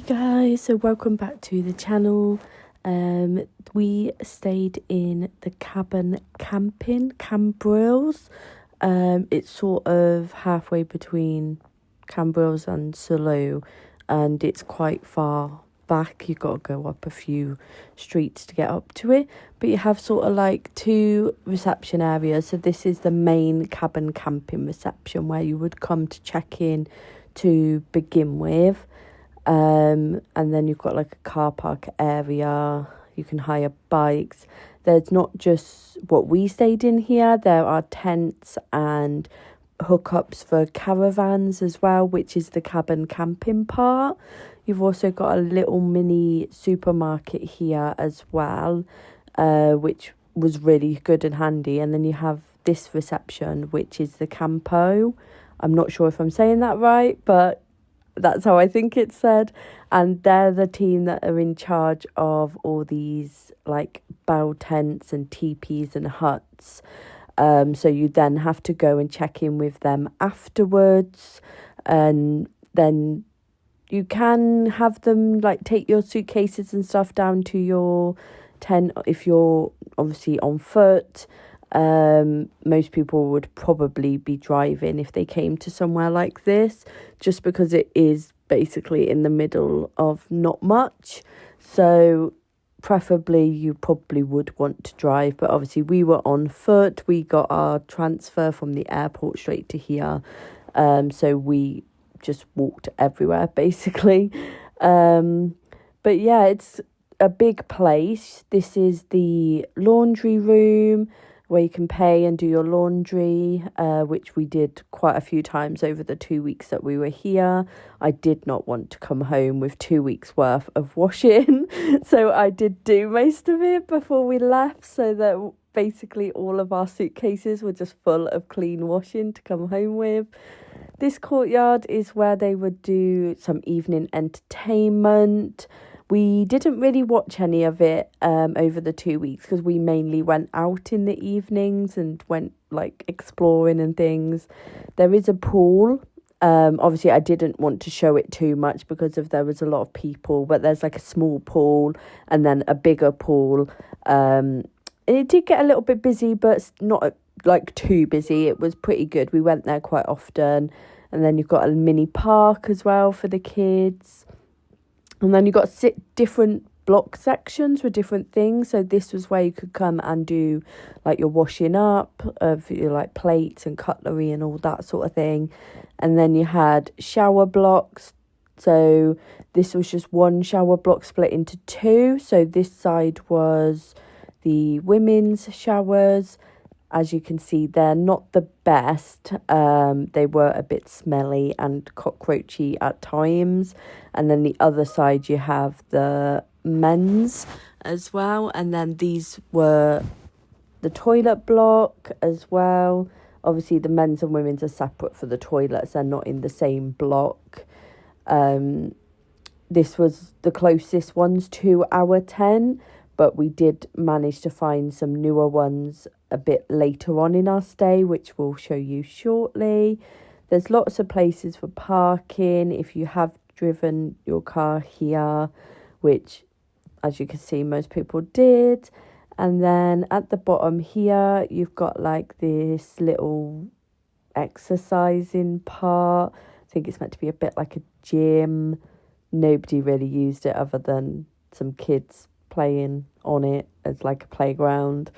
Guys, so welcome back to the channel. We stayed in the cabin camping Cambrils. It's sort of halfway between Cambrils and Salou, and it's quite far back. You've got to go up a few streets to get up to it, but you have sort of like two reception areas. So this is the main cabin camping reception where you would come to check in to begin with. And then you've got like a car park area. You can hire bikes. There's not just what we stayed in here. There are tents and hookups for caravans as well, which is the cabin camping part. You've also got a little mini supermarket here as well, which was really good and handy. And then you have this reception, which is the campo. I'm not sure if I'm saying that right, but that's how I think it's said. And they're the team that are in charge of all these like bow tents and teepees and huts. So you then have to go and check in with them afterwards. And then you can have them like take your suitcases and stuff down to your tent if you're obviously on foot. Most people would probably be driving if they came to somewhere like this, just because it is basically in the middle of not much. So preferably you probably would want to drive, but obviously we were on foot. We got our transfer from the airport straight to here, so we just walked everywhere basically. But yeah, it's a big place. This is the laundry room where you can pay and do your laundry, which we did quite a few times over the 2 weeks that we were here. I did not want to come home with 2 weeks worth of washing, so I did do most of it before we left, so that basically all of our suitcases were just full of clean washing to come home with. This courtyard is where they would do some evening entertainment. We didn't really watch any of it over the 2 weeks because we mainly went out in the evenings and went like exploring and things. There is a pool. Obviously I didn't want to show it too much because there was a lot of people, but there's like a small pool and then a bigger pool. And it did get a little bit busy, but not like too busy. It was pretty good. We went there quite often. And then you've got a mini park as well for the kids. And then you've got different block sections with different things. So this was where you could come and do like your washing up of your like plates and cutlery and all that sort of thing. And then you had shower blocks. So this was just one shower block split into two. So this side was the women's showers. As you can see, they're not the best. They were a bit smelly and cockroachy at times. And then the other side, you have the men's as well. And then these were the toilet block as well. Obviously, the men's and women's are separate for the toilets. They're not in the same block. This was the closest ones to our 10. But we did manage to find some newer ones a bit later on in our stay, which we'll show you shortly. There's lots of places for parking if you have driven your car here, which, as you can see, most people did. And then at the bottom here, you've got like this little exercising part. I think it's meant to be a bit like a gym. Nobody really used it other than some kids playing on it as like a playground.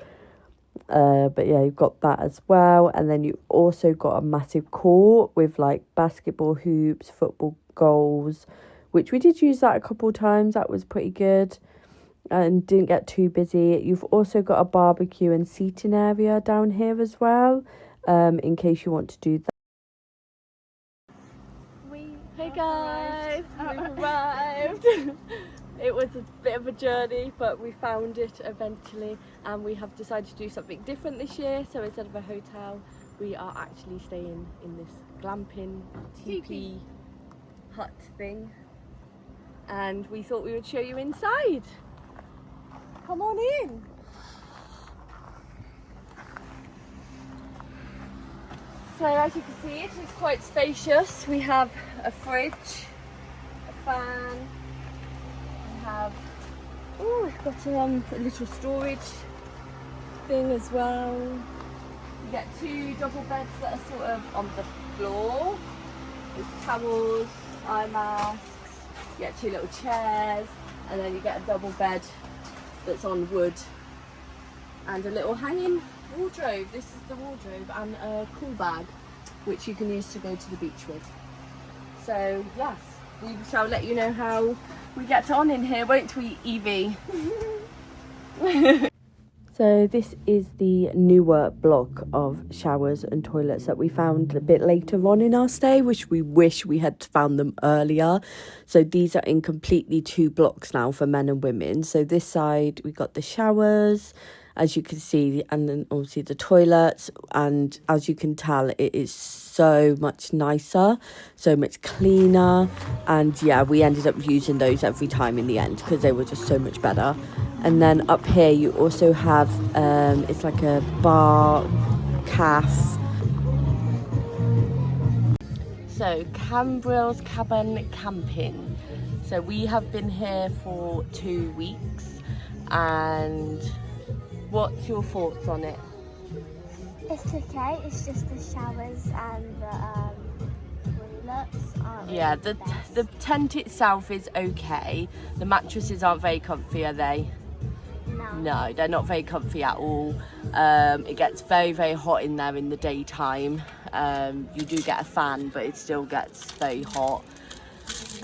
But yeah, you've got that as well. And then you also got a massive court with like basketball hoops, football goals, which we did use that a couple of times. That was pretty good and didn't get too busy. You've also got a barbecue and seating area down here as well, in case you want to do that. Hey guys, we've arrived. It was a bit of a journey, but we found it eventually, and we have decided to do something different this year. So instead of a hotel, we are actually staying in this glamping teepee hut thing, and we thought we would show you inside. Come on in. So as you can see, it is quite spacious. We have a fridge, a fan, have, we've got a little storage thing as well. You get 2 double beds that are sort of on the floor. There's towels, eye masks, you get 2 little chairs, and then you get a double bed that's on wood and a little hanging wardrobe. This is the wardrobe, and a cool bag which you can use to go to the beach with. So yes, we shall let you know how we get on in here, won't we, Evie? So this is the newer block of showers and toilets that we found a bit later on in our stay, which we wish we had found them earlier. So these are in completely 2 blocks now for men and women. So this side we got the showers, as you can see, and then obviously the toilets, and as you can tell, it is so much nicer, so much cleaner, and yeah, we ended up using those every time in the end because they were just so much better. And then up here you also have it's like a bar, cafe. So Cambrils Cabin Camping. So we have been here for 2 weeks, and what's your thoughts on it? It's okay, it's just the showers and the toilets aren't Yeah, really the tent itself is okay. The mattresses aren't very comfy, are they? No, they're not very comfy at all. It gets very, very hot in there in the daytime. You do get a fan, but it still gets very hot.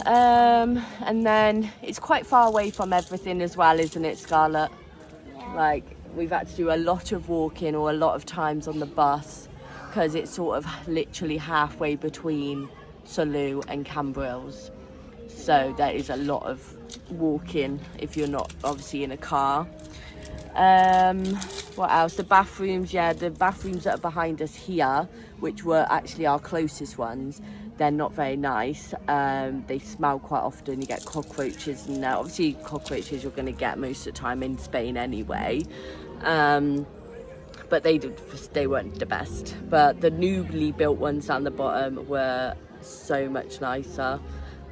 And then it's quite far away from everything as well, isn't it, Scarlett? Yeah. Like, we've had to do a lot of walking or a lot of times on the bus because it's sort of literally halfway between Salou and Cambrils. So there is a lot of walking if you're not obviously in a car. What else? The bathrooms, yeah, the bathrooms that are behind us here, which were actually our closest ones, they're not very nice. They smell quite often. You get cockroaches, and obviously cockroaches you're going to get most of the time in Spain anyway. But they weren't the best. But the newly built ones down the bottom were so much nicer.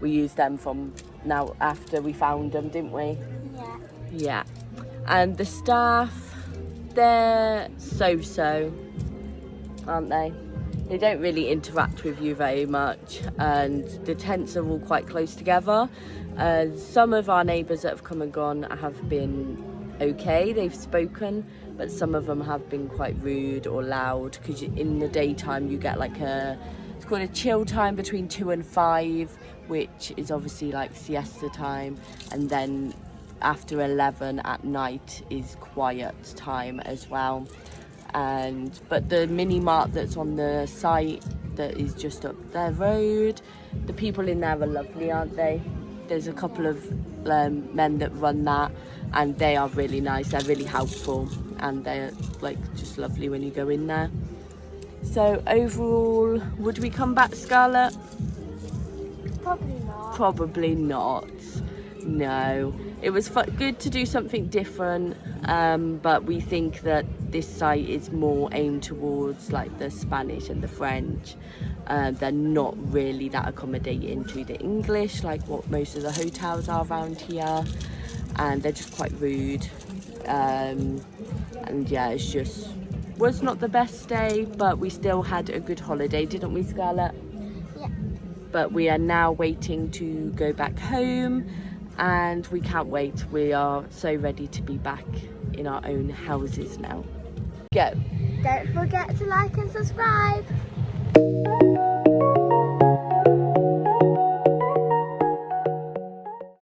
We used them from now after we found them, didn't we? Yeah. Yeah. And the staff, they're so-so, aren't they? They don't really interact with you very much, and the tents are all quite close together. Some of our neighbours that have come and gone have been okay, they've spoken, but some of them have been quite rude or loud, because in the daytime you get like it's called a chill time between 2 and 5, which is obviously like siesta time, and then after 11 at night is quiet time as well. But the mini mart that's on the site that is just up their road, the people in there are lovely, aren't they? There's a couple of men that run that, and they are really nice, they're really helpful, and they're like just lovely when you go in there. So overall, would we come back, Scarlett? Probably not. Probably not. No. It was good to do something different, but we think that this site is more aimed towards like the Spanish and the French. They're not really that accommodating to the English like what most of the hotels are around here, and they're just quite rude. And yeah, it's just was not the best day, but we still had a good holiday, didn't we, Scarlett? Yeah. But we are now waiting to go back home, and we can't wait. We are so ready to be back in our own houses now. Go. Don't forget to like and subscribe.